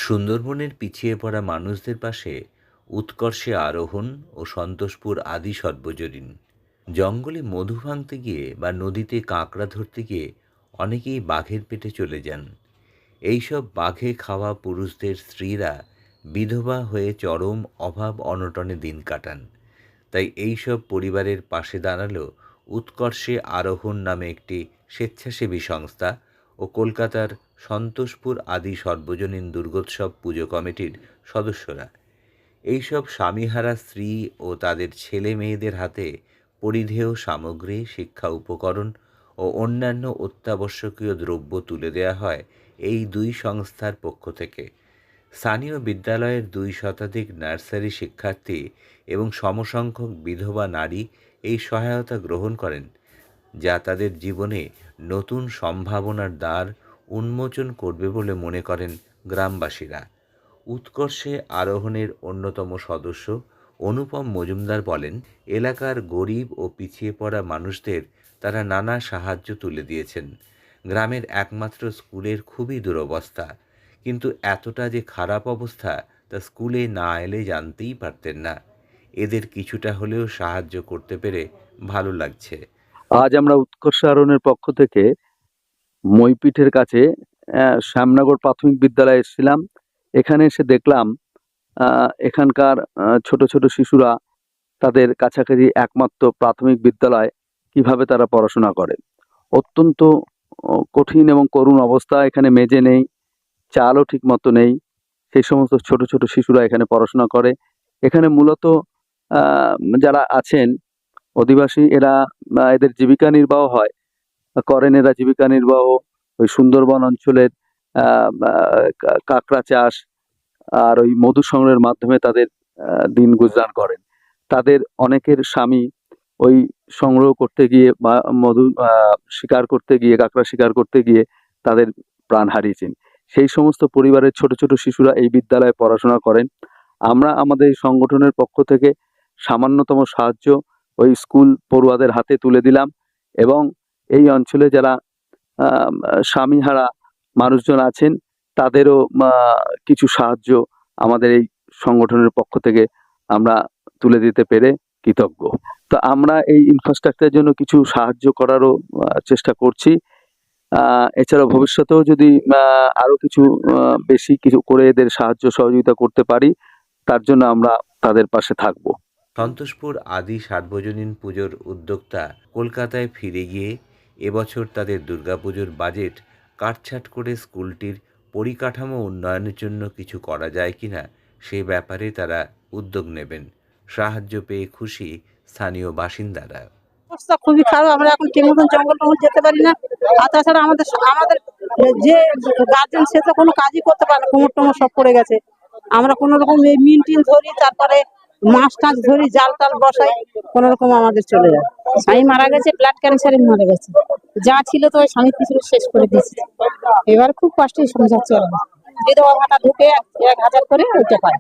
সুন্দরবনের পিছিয়ে পড়া মানুষদের পাশে উৎকর্ষে আরোহণ ও সন্তোষপুর আদি সর্বজনীন। জঙ্গলে মধু ভাঙতে গিয়ে বা নদীতে কাঁকড়া ধরতে গিয়ে অনেকেই বাঘের পেটে চলে যান। এইসব বাঘে খাওয়া পুরুষদের স্ত্রীরা বিধবা হয়ে চরম অভাব অনটনে দিন কাটান। তাই এইসব পরিবারের পাশে দাঁড়ালো উৎকর্ষে আরোহণ নামে একটি স্বেচ্ছাসেবী সংস্থা ও কলকাতার সন্তোষপুর আদি সর্বজনীন দুর্গোৎসব পুজো কমিটির সদস্যরা। এইসব স্বামীহারা স্ত্রী ও তাদের ছেলে মেয়েদের হাতে পরিধেয় সামগ্রী, শিক্ষা উপকরণ ও অন্যান্য অত্যাবশ্যকীয় দ্রব্য তুলে দেওয়া হয় এই দুই সংস্থার পক্ষ থেকে। স্থানীয় বিদ্যালয়ের ২ শতাধিক নার্সারি শিক্ষার্থী এবং সমসংখ্যক বিধবা নারী এই সহায়তা গ্রহণ করেন, যা তাদের জীবনে নতুন সম্ভাবনার দ্বার উন্মোচন করবে বলে মনে করেন গ্রামবাসীরা। উৎকর্ষে আরোহণের অন্যতম সদস্য অনুপম মজুমদার বলেন, এলাকার গরিব ও পিছিয়ে পড়া মানুষদের তারা নানা সাহায্য তুলে দিয়েছেন। গ্রামের একমাত্র স্কুলের খুবই দুরবস্থা, কিন্তু এতটা যে খারাপ অবস্থা তা স্কুলে না এলে জানতেই পারতেন না। এদের কিছুটা হলেও সাহায্য করতে পেরে ভালো লাগছে। আজ আমরা উৎকর্ষ আরোহণের পক্ষ থেকে মইপিঠের কাছে শ্যামনগর প্রাথমিক বিদ্যালয়ে এসেছিলাম। এখানে এসে দেখলাম এখানকার ছোট ছোট শিশুরা তাদের কাছাকাছি একমাত্র প্রাথমিক বিদ্যালয় কিভাবে তারা পড়াশোনা করে। অত্যন্ত কঠিন এবং করুণ অবস্থা। এখানে মেঝে নেই, চালও ঠিক মতো নেই। সেই সমস্ত ছোট ছোট শিশুরা এখানে পড়াশোনা করে। এখানে মূলত যারা আছেন অধিবাসী, এদের জীবিকা নির্বাহ হয়, করেন এরা জীবিকা নির্বাহ ওই সুন্দরবন অঞ্চলের কাঁকড়া চাষ আর ওই মধু সংগ্রহের মাধ্যমে তাদের দিন গুজরান করেন। তাদের অনেকের স্বামী ওই সংগ্রহ করতে গিয়ে বা মধু শিকার করতে গিয়ে, কাঁকড়া শিকার করতে গিয়ে তাদের প্রাণ হারিয়েছেন। সেই সমস্ত পরিবারের ছোট ছোট শিশুরা এই বিদ্যালয়ে পড়াশোনা করেন। আমরা আমাদের এই সংগঠনের পক্ষ থেকে সামান্যতম সাহায্য ওই স্কুল পড়ুয়াদের হাতে তুলে দিলাম এবং এই অঞ্চলে যারা স্বামীহারা মানুষজন আছেন তাদেরও কিছু সাহায্য আমাদের এই সংগঠনের পক্ষ থেকে আমরা তুলে দিতে পেরে কৃতজ্ঞ। তো আমরা এই ইনফ্রাস্ট্রাকচারের জন্য কিছু সাহায্য করারও চেষ্টা করছি। এছাড়া ভবিষ্যতেও যদি আরো কিছু বেশি কিছু করে এদের সাহায্য সহযোগিতা করতে পারি, তার জন্য আমরা তাদের পাশে থাকব। সন্তোষপুর আদি সার্বজনীন পুজোর উদ্যোক্তা কলকাতায় ফিরে গিয়ে এবছর তাদের দুর্গাপুজোর বাজেট কাটছাঁট করে স্কুলটির পরিকাঠামো উন্নয়নের জন্য কিছু করা যায় কিনা সে ব্যাপারে তারা উদ্যোগ নেবেন। সাহায্য পেয়ে খুশি স্থানীয় বাসিন্দারা। অবস্থা খুবই খারাপ। আমরা এখন ঠিক মতন জঙ্গল টঙ্গল যেতে পারি না। আর তাছাড়া আমাদের আমাদের যে গার্জেন সে তো কোনো কাজই করতে পারে না, কোমর টোমর সব পড়ে গেছে। আমরা কোনো রকম এই মিন টিন ধরি, তারপরে মাছ টাছ ধরি, জাল টাল বসাই, কোন রকম আমাদের চলে যায়। স্বামী মারা গেছে, ব্লাড ক্যান্সারে মারা গেছে। যা ছিল তো ওই স্বামীর পিছনে শেষ করে দিয়েছে। এবার খুব কষ্টে সংসার চলে। বিধবা ভাতা ঢুকে 1000 করে ওইটা পায়।